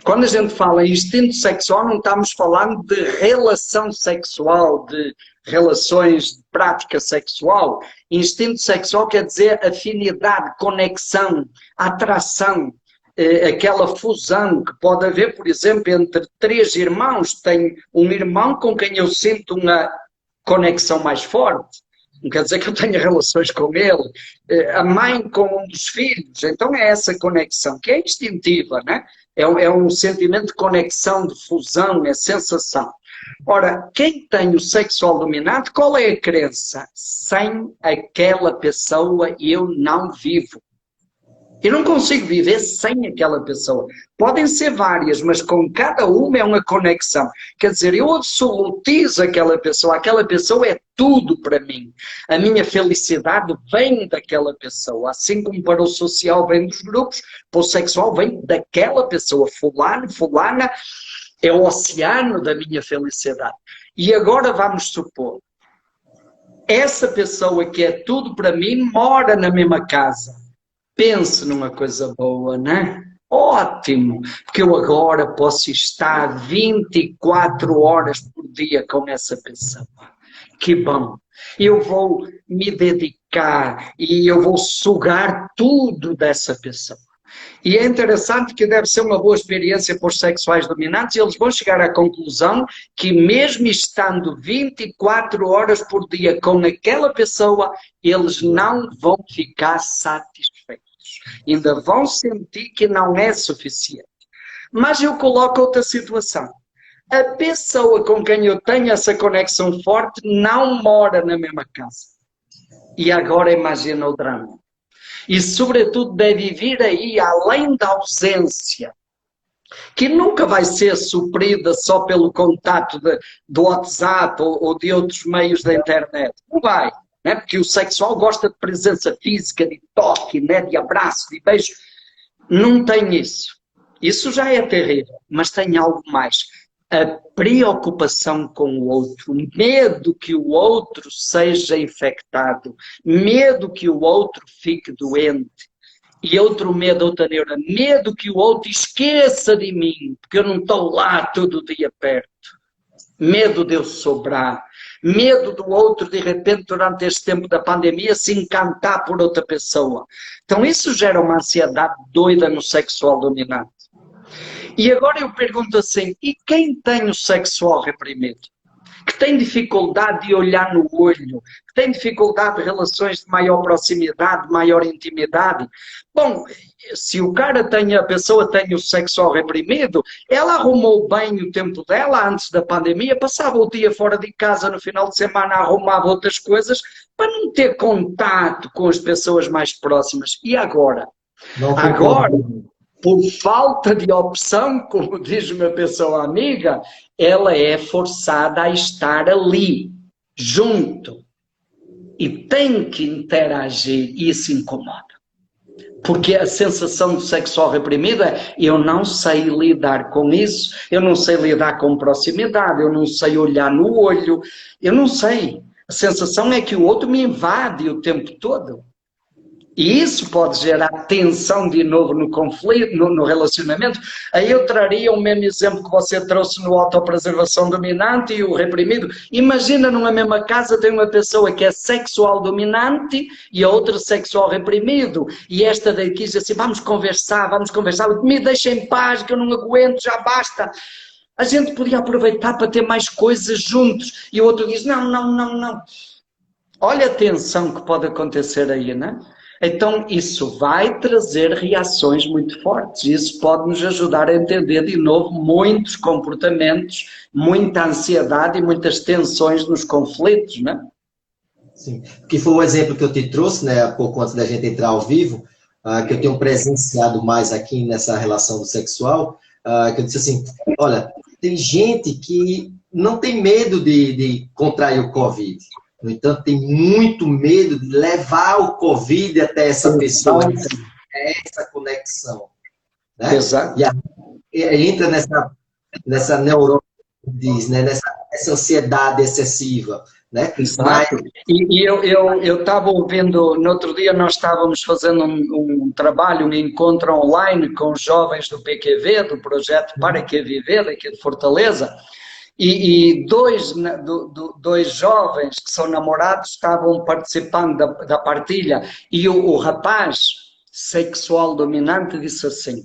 quando a gente fala em instinto sexual, não estamos falando de relação sexual, de relações de prática sexual. Instinto sexual quer dizer afinidade, conexão, atração, aquela fusão que pode haver, por exemplo, entre 3 irmãos. Tem um irmão com quem eu sinto uma conexão mais forte. Não quer dizer que eu tenha relações com ele. A mãe com um dos filhos. Então é essa conexão, que é instintiva, né? É um sentimento de conexão, de fusão, é sensação. Ora, quem tem o sexual dominante, qual é a crença? Sem aquela pessoa eu não vivo. Eu não consigo viver sem aquela pessoa. Podem ser várias, mas com cada uma é uma conexão. Quer dizer, eu absolutizo aquela pessoa é tudo para mim. A minha felicidade vem daquela pessoa. Assim como para o social vem dos grupos, para o sexual vem daquela pessoa. Fulano, fulana, é o oceano da minha felicidade. E agora vamos supor, essa pessoa que é tudo para mim mora na mesma casa. Pense numa coisa boa, não é? Ótimo! Porque eu agora posso estar 24 horas por dia com essa pessoa. Que bom! Eu vou me dedicar e eu vou sugar tudo dessa pessoa. E é interessante que deve ser uma boa experiência para os sexuais dominantes, e eles vão chegar à conclusão que mesmo estando 24 horas por dia com aquela pessoa, eles não vão ficar satisfeitos. Ainda vão sentir que não é suficiente. Mas eu coloco outra situação. A pessoa com quem eu tenho essa conexão forte não mora na mesma casa. E agora imagina o drama. E, sobretudo, deve vir aí, além da ausência, que nunca vai ser suprida só pelo contato do WhatsApp ou de outros meios da internet. Não vai, né? Porque o sexual gosta de presença física, de toque, né? De abraço, de beijo. Não tem isso. Isso já é terrível, mas tem algo mais. A preocupação com o outro, medo que o outro seja infectado, medo que o outro fique doente, e outro medo, outra neura, medo que o outro esqueça de mim, porque eu não estou lá todo dia perto, medo de eu sobrar, medo do outro de repente durante este tempo da pandemia se encantar por outra pessoa. Então isso gera uma ansiedade doida no sexual dominante. E agora eu pergunto assim, e quem tem o sexual reprimido? Que tem dificuldade de olhar no olho, que tem dificuldade de relações de maior proximidade, de maior intimidade. Bom, se a pessoa tem o sexual reprimido, ela arrumou bem o tempo dela antes da pandemia, passava o dia fora de casa, no final de semana arrumava outras coisas, para não ter contato com as pessoas mais próximas. E agora? Agora, por falta de opção, como diz uma pessoa amiga, ela é forçada a estar ali, junto. E tem que interagir, e isso incomoda. Porque a sensação de sexual reprimido é, eu não sei lidar com isso, eu não sei lidar com proximidade, eu não sei olhar no olho, eu não sei. A sensação é que o outro me invade o tempo todo. E isso pode gerar tensão de novo no conflito, no relacionamento. Aí eu traria o mesmo exemplo que você trouxe no autopreservação dominante e o reprimido. Imagina numa mesma casa tem uma pessoa que é sexual dominante e a outra sexual reprimido. E esta daqui diz assim, vamos conversar, me deixa em paz que eu não aguento, já basta. A gente podia aproveitar para ter mais coisas juntos. E o outro diz, não. Olha a tensão que pode acontecer aí, não é? Então, isso vai trazer reações muito fortes. Isso pode nos ajudar a entender, de novo, muitos comportamentos, muita ansiedade e muitas tensões nos conflitos, né? Sim, que foi o exemplo que eu te trouxe, né, há pouco antes da gente entrar ao vivo, que eu tenho presenciado mais aqui nessa relação do sexual, que eu disse assim, olha, tem gente que não tem medo de contrair o Covid. No entanto, tem muito medo de levar o Covid até essa pessoa, essa conexão. Né? Exato. E aí entra nessa neurose, né? nessa ansiedade excessiva. Né? Exato. E eu estava ouvindo, no outro dia nós estávamos fazendo um trabalho, um encontro online com os jovens do PQV, do projeto Para Que Viver, aqui de Fortaleza, e dois jovens que são namorados estavam participando da partilha, e o rapaz sexual dominante disse assim,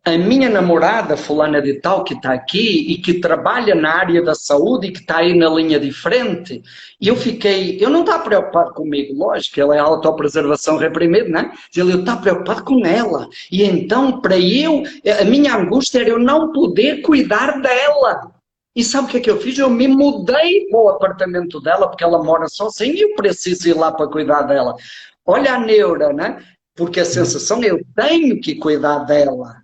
a minha namorada, fulana de tal, que está aqui e que trabalha na área da saúde e que está aí na linha de frente, e eu não está preocupado comigo, lógico, ela é autopreservação reprimida, né? Eu estou preocupado com ela. E então, para a minha angústia era eu não poder cuidar dela. E sabe o que é que eu fiz? Eu me mudei para o apartamento dela, porque ela mora sozinha e eu preciso ir lá para cuidar dela. Olha a neura, né? Porque a sensação é eu tenho que cuidar dela.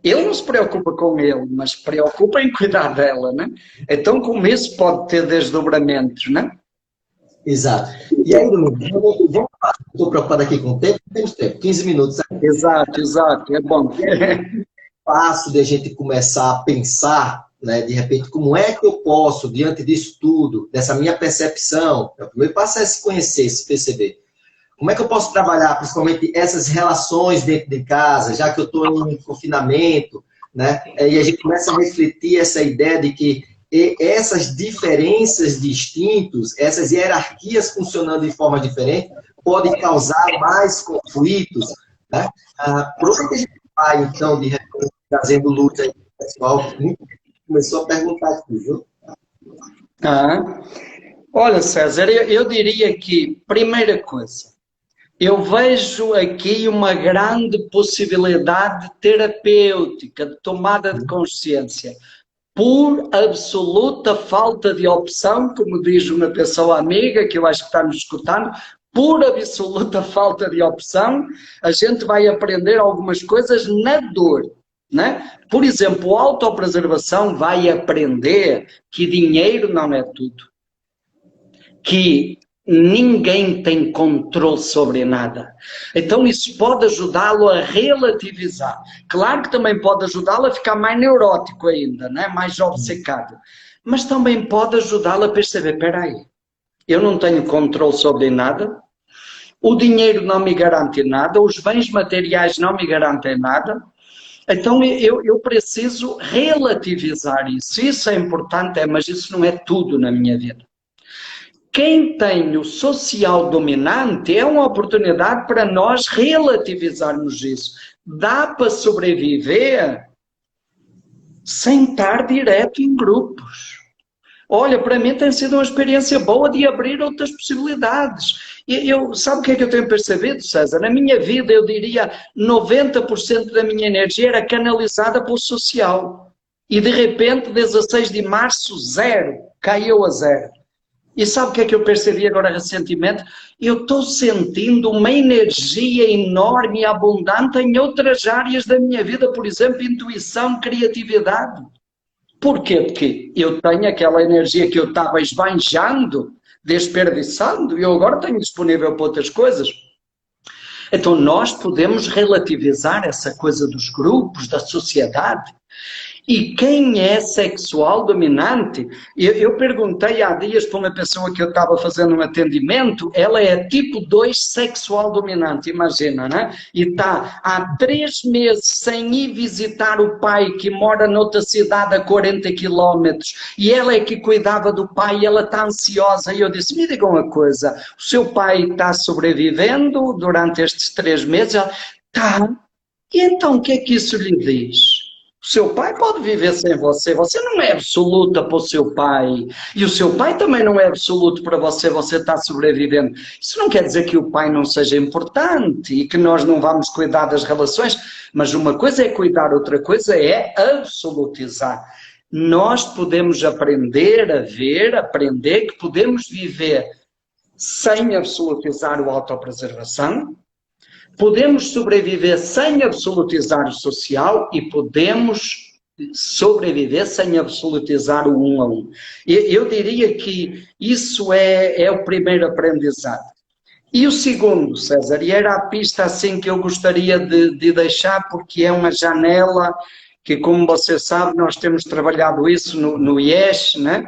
Ele não se preocupa com ele, mas se preocupa em cuidar dela, né? Então, como isso pode ter desdobramentos, né? Exato. E aí, Domingos, estou preocupado aqui com o tempo, temos tempo, 15 minutos. Exato, exato, é bom. Fácil de a gente começar a pensar, né, de repente, como é que eu posso, diante disso tudo, dessa minha percepção, o primeiro passo é se conhecer, se perceber. Como é que eu posso trabalhar, principalmente, essas relações dentro de casa, já que eu estou em confinamento, né? E a gente começa a refletir essa ideia de que essas diferenças de instintos, essas hierarquias funcionando de forma diferente, podem causar mais conflitos, né? Por onde que a gente vai, então, de repente, trazendo luz aí, pessoal? Muita gente começou a perguntar aqui, viu? Olha, César, eu diria que, primeira coisa, eu vejo aqui uma grande possibilidade terapêutica de tomada de consciência. Por absoluta falta de opção, como diz uma pessoa amiga, que eu acho que está nos escutando, por absoluta falta de opção, a gente vai aprender algumas coisas na dor, né? Por exemplo, a autopreservação vai aprender que dinheiro não é tudo, que ninguém tem controle sobre nada. Então isso pode ajudá-lo a relativizar. Claro que também pode ajudá-lo a ficar mais neurótico ainda, né? Mais obcecado. Mas também pode ajudá-lo a perceber, espera aí, eu não tenho controle sobre nada, o dinheiro não me garante nada, os bens materiais não me garantem nada, então eu preciso relativizar isso. Isso é importante, mas isso não é tudo na minha vida. Quem tem o social dominante é uma oportunidade para nós relativizarmos isso. Dá para sobreviver sem estar direto em grupos. Olha, para mim tem sido uma experiência boa de abrir outras possibilidades. Sabe o que é que eu tenho percebido, César? Na minha vida, eu diria, 90% da minha energia era canalizada para o social. E de repente, 16 de março, zero. Caiu a zero. E sabe o que é que eu percebi agora recentemente? Eu estou sentindo uma energia enorme e abundante em outras áreas da minha vida, por exemplo, intuição, criatividade. Porquê? Porque eu tenho aquela energia que eu estava esbanjando, desperdiçando, e eu agora tenho disponível para outras coisas. Então nós podemos relativizar essa coisa dos grupos, da sociedade. E quem é sexual dominante? Eu perguntei há dias para uma pessoa que eu estava fazendo um atendimento, ela é tipo 2 sexual dominante, imagina, né? E está há 3 meses sem ir visitar o pai que mora noutra cidade a 40 quilómetros, e ela é que cuidava do pai e ela está ansiosa. E eu disse, me diga uma coisa, o seu pai está sobrevivendo durante estes 3 meses? Ela, está. E então o que é que isso lhe diz? O seu pai pode viver sem você, você não é absoluta para o seu pai, e o seu pai também não é absoluto para você, você está sobrevivendo. Isso não quer dizer que o pai não seja importante e que nós não vamos cuidar das relações, mas uma coisa é cuidar, outra coisa é absolutizar. Nós podemos aprender a ver, aprender que podemos viver sem absolutizar a autopreservação, podemos sobreviver sem absolutizar o social e podemos sobreviver sem absolutizar o 1 a 1. Eu diria que isso é o primeiro aprendizado. E o segundo, César, e era a pista assim que eu gostaria de deixar, porque é uma janela que, como você sabe, nós temos trabalhado isso no IES, né?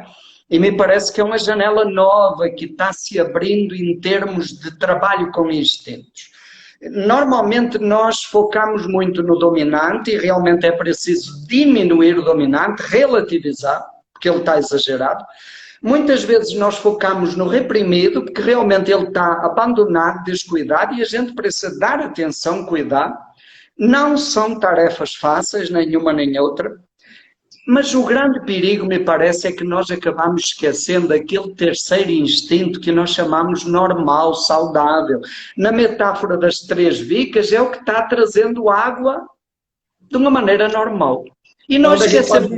E me parece que é uma janela nova que está se abrindo em termos de trabalho com instintos. Normalmente nós focamos muito no dominante e realmente é preciso diminuir o dominante, relativizar, porque ele está exagerado. Muitas vezes nós focamos no reprimido, porque realmente ele está abandonado, descuidado, e a gente precisa dar atenção, cuidar. Não são tarefas fáceis, nenhuma nem outra. Mas o grande perigo, me parece, é que nós acabamos esquecendo aquele terceiro instinto que nós chamamos normal, saudável. Na metáfora das 3 vicas, é o que está trazendo água de uma maneira normal. E nós esquecemos...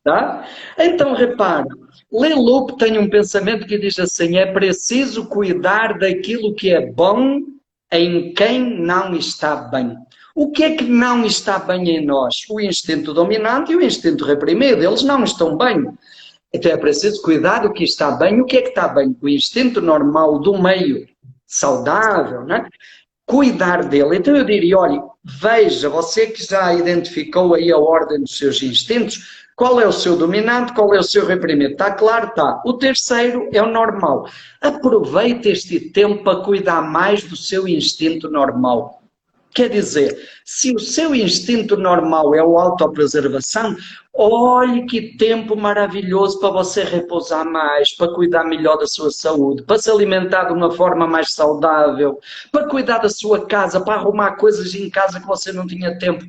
Tá? Então, repara, Leloup tem um pensamento que diz assim, é preciso cuidar daquilo que é bom em quem não está bem. O que é que não está bem em nós? O instinto dominante e o instinto reprimido, eles não estão bem. Então é preciso cuidar do que está bem. O que é que está bem? O instinto normal do meio saudável, né? Cuidar dele. Então eu diria, olha, veja, você que já identificou aí a ordem dos seus instintos, qual é o seu dominante, qual é o seu reprimido? Está claro? Está. O terceiro é o normal. Aproveite este tempo para cuidar mais do seu instinto normal. Quer dizer, se o seu instinto normal é a autopreservação, olhe que tempo maravilhoso para você repousar mais, para cuidar melhor da sua saúde, para se alimentar de uma forma mais saudável, para cuidar da sua casa, para arrumar coisas em casa que você não tinha tempo.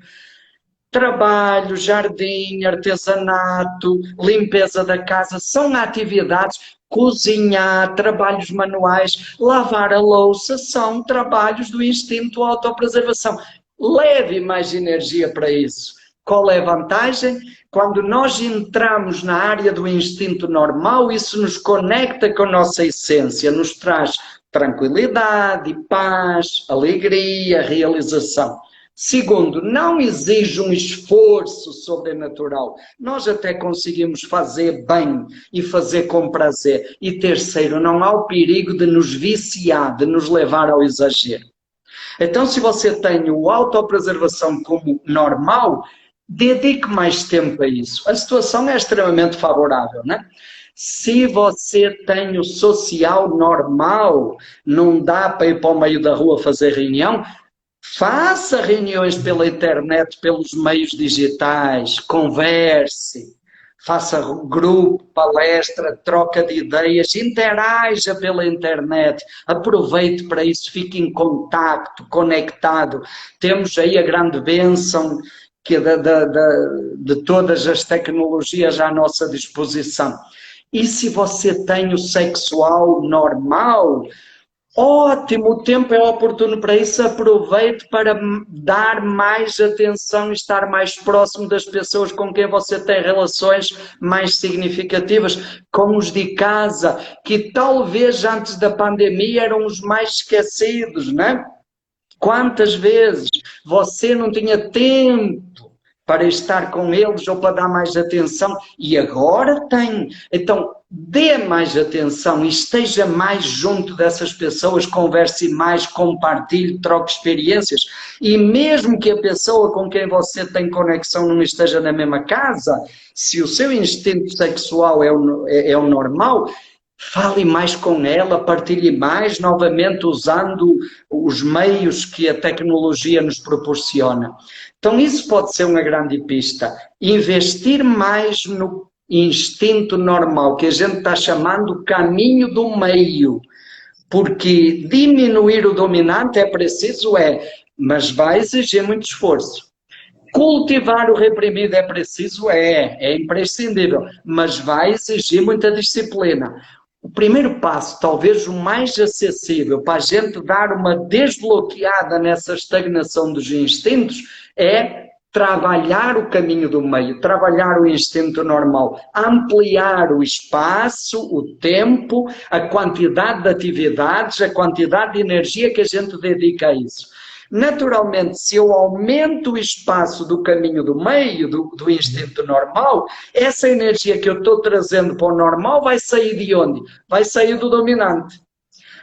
Trabalho, jardim, artesanato, limpeza da casa, são atividades, cozinhar, trabalhos manuais, lavar a louça, são trabalhos do instinto autopreservação. Leve mais energia para isso. Qual é a vantagem? Quando nós entramos na área do instinto normal, isso nos conecta com a nossa essência, nos traz tranquilidade, paz, alegria, realização. Segundo, não exige um esforço sobrenatural. Nós até conseguimos fazer bem e fazer com prazer. E terceiro, não há o perigo de nos viciar, de nos levar ao exagero. Então, se você tem o autopreservação como normal, dedique mais tempo a isso. A situação é extremamente favorável, né? Se você tem o social normal, não dá para ir para o meio da rua fazer reunião, faça reuniões pela internet, pelos meios digitais, converse, faça grupo, palestra, troca de ideias, interaja pela internet, aproveite para isso, fique em contacto, conectado. Temos aí a grande bênção que de todas as tecnologias à nossa disposição. E se você tem o sexual normal, ótimo, o tempo é oportuno para isso, aproveite para dar mais atenção e estar mais próximo das pessoas com quem você tem relações mais significativas, com os de casa, que talvez antes da pandemia eram os mais esquecidos, não é? Quantas vezes você não tinha tempo para estar com eles ou para dar mais atenção, e agora tem. Então, dê mais atenção e esteja mais junto dessas pessoas, converse mais, compartilhe, troque experiências, e mesmo que a pessoa com quem você tem conexão não esteja na mesma casa, se o seu instinto sexual é o normal, fale mais com ela, partilhe mais, novamente usando os meios que a tecnologia nos proporciona. Então isso pode ser uma grande pista. Investir mais no instinto normal, que a gente está chamando caminho do meio. Porque diminuir o dominante é preciso, mas vai exigir muito esforço. Cultivar o reprimido é preciso, é imprescindível, mas vai exigir muita disciplina. O primeiro passo, talvez o mais acessível para a gente dar uma desbloqueada nessa estagnação dos instintos, é trabalhar o caminho do meio, trabalhar o instinto normal, ampliar o espaço, o tempo, a quantidade de atividades, a quantidade de energia que a gente dedica a isso. Naturalmente, se eu aumento o espaço do caminho do meio, do instinto normal, essa energia que eu estou trazendo para o normal vai sair de onde? Vai sair do dominante.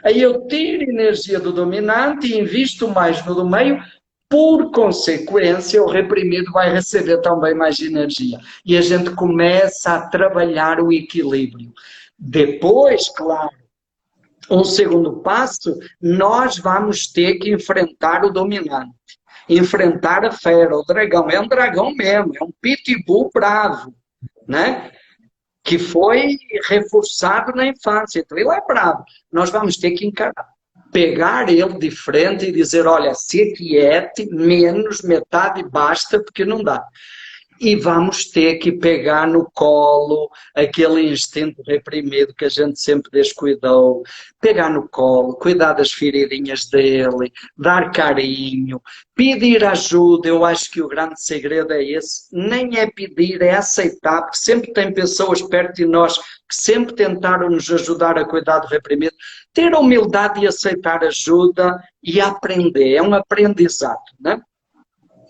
Aí eu tiro energia do dominante e invisto mais no do meio, por consequência, o reprimido vai receber também mais energia. E a gente começa a trabalhar o equilíbrio. Depois, claro, um segundo passo, nós vamos ter que enfrentar o dominante. Enfrentar a fera, o dragão. É um dragão mesmo, é um pitbull bravo, né? Que foi reforçado na infância. Então ele é bravo. Nós vamos ter que encarar. Pegar ele de frente e dizer, olha, se aquiete, menos metade basta, porque não dá. E vamos ter que pegar no colo aquele instinto reprimido que a gente sempre descuidou, pegar no colo, cuidar das feridinhas dele, dar carinho, pedir ajuda. Eu acho que o grande segredo é esse, nem é pedir, é aceitar, porque sempre tem pessoas perto de nós que sempre tentaram nos ajudar a cuidar do reprimido. Ter a humildade de aceitar ajuda e aprender, é um aprendizado, né?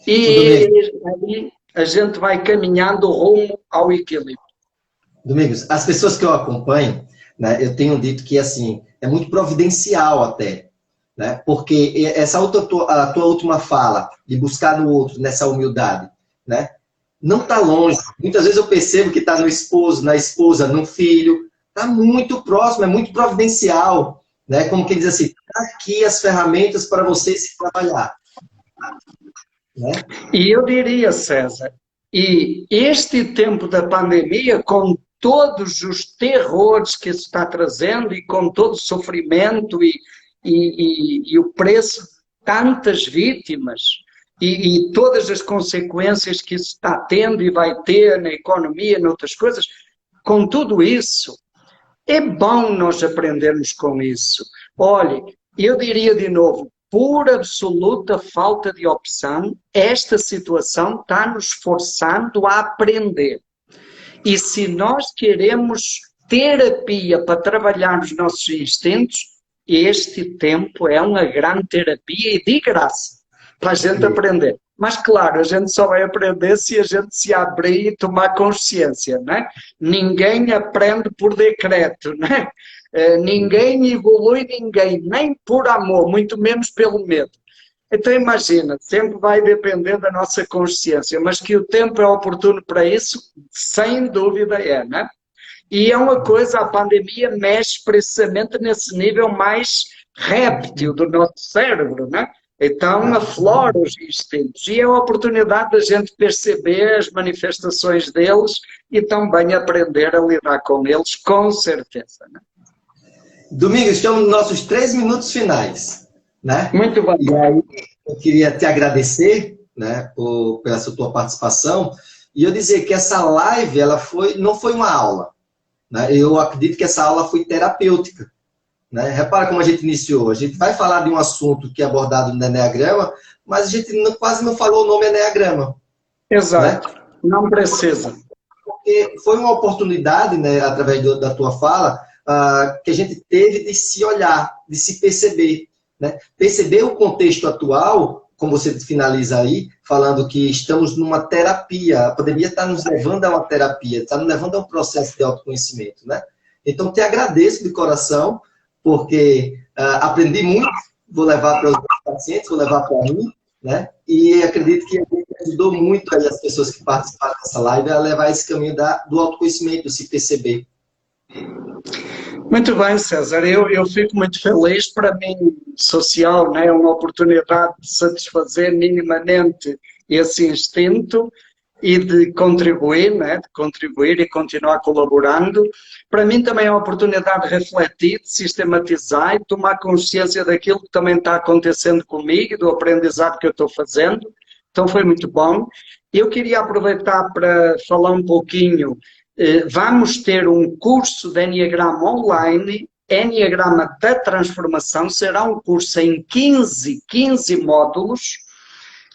E aí a gente vai caminhando rumo ao equilíbrio. Domingos, as pessoas que eu acompanho, né, eu tenho dito que assim é muito providencial até, né, porque essa a tua última fala de buscar no outro nessa humildade, né, não está longe. Muitas vezes eu percebo que está no esposo, na esposa, no filho, está muito próximo, é muito providencial, né, como quem diz assim, tá aqui as ferramentas para você se trabalhar, né? E eu diria, César, e este tempo da pandemia, com todos os terrores que isso está trazendo e com todo o sofrimento e o preço de tantas vítimas e todas as consequências que isso está tendo e vai ter na economia, em outras coisas, com tudo isso, é bom nós aprendermos com isso. Olhe, eu diria de novo, por absoluta falta de opção, esta situação está nos forçando a aprender. E se nós queremos terapia para trabalhar os nossos instintos, este tempo é uma grande terapia e de graça para a gente aprender. Mas, claro, a gente só vai aprender se a gente se abrir e tomar consciência, né? Ninguém aprende por decreto, né? Ninguém evolui ninguém, nem por amor, muito menos pelo medo. Então imagina, sempre vai depender da nossa consciência, mas que o tempo é oportuno para isso, sem dúvida é, né? E é uma coisa, a pandemia mexe precisamente nesse nível mais réptil do nosso cérebro, né? Então aflora os instintos e é a oportunidade da gente perceber as manifestações deles e também aprender a lidar com eles, com certeza, né? Domingos, estamos nos nossos 3 minutos finais, né? Muito bom. E aí, eu queria te agradecer, né, pela sua tua participação e eu dizer que essa live não foi uma aula, né? Eu acredito que essa aula foi terapêutica, né? Repara como a gente iniciou. A gente vai falar de um assunto que é abordado no Eneagrama, mas a gente quase não falou o nome Eneagrama. Exato. Né? Não precisa. Porque foi uma oportunidade, né, através da tua fala, que a gente teve de se olhar, de se perceber, né? Perceber o contexto atual, como você finaliza aí, falando que estamos numa terapia, a pandemia está nos levando a uma terapia, está nos levando a um processo de autoconhecimento, né? Então, te agradeço de coração, porque aprendi muito, vou levar para os pacientes, vou levar para mim, né? E acredito que ajudou muito aí as pessoas que participaram dessa live a levar esse caminho do autoconhecimento, se perceber. Muito bem, César. Eu fico muito feliz. Para mim, social, né, é uma oportunidade de satisfazer minimamente esse instinto e de contribuir, né, de contribuir e continuar colaborando. Para mim também é uma oportunidade de refletir, de sistematizar e tomar consciência daquilo que também está acontecendo comigo e do aprendizado que eu estou fazendo. Então foi muito bom. Eu queria aproveitar para falar um pouquinho. Vamos ter um curso de Enneagrama online, Enneagrama da Transformação, será um curso em 15 módulos,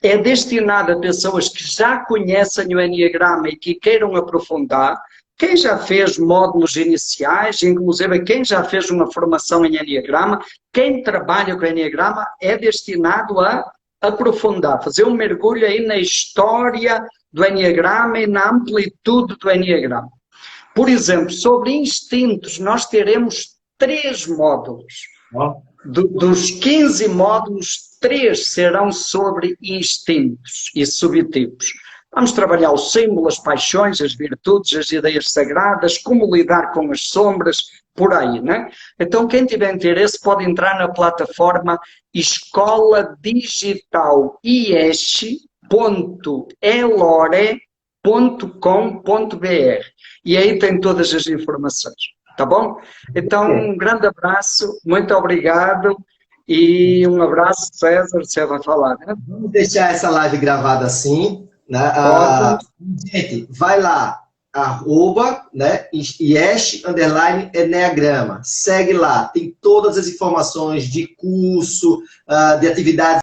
é destinado a pessoas que já conhecem o Enneagrama e que queiram aprofundar, quem já fez módulos iniciais, inclusive quem já fez uma formação em Enneagrama, quem trabalha com o Enneagrama é destinado a aprofundar, fazer um mergulho aí na história do Enneagrama e na amplitude do Enneagrama. Por exemplo, sobre instintos, nós teremos 3 módulos. Dos 15 módulos, 3 serão sobre instintos e subtipos. Vamos trabalhar o símbolo, as paixões, as virtudes, as ideias sagradas, como lidar com as sombras, por aí, né? Então, quem tiver interesse pode entrar na plataforma Escola Digital IES.elore.com.br e aí tem todas as informações, tá bom? Então, um grande abraço, muito obrigado e um abraço, César, você vai falar, né? Vamos deixar essa live gravada assim, Gente, vai lá, né, @Enneagrama. Segue lá, tem todas as informações de curso, de atividades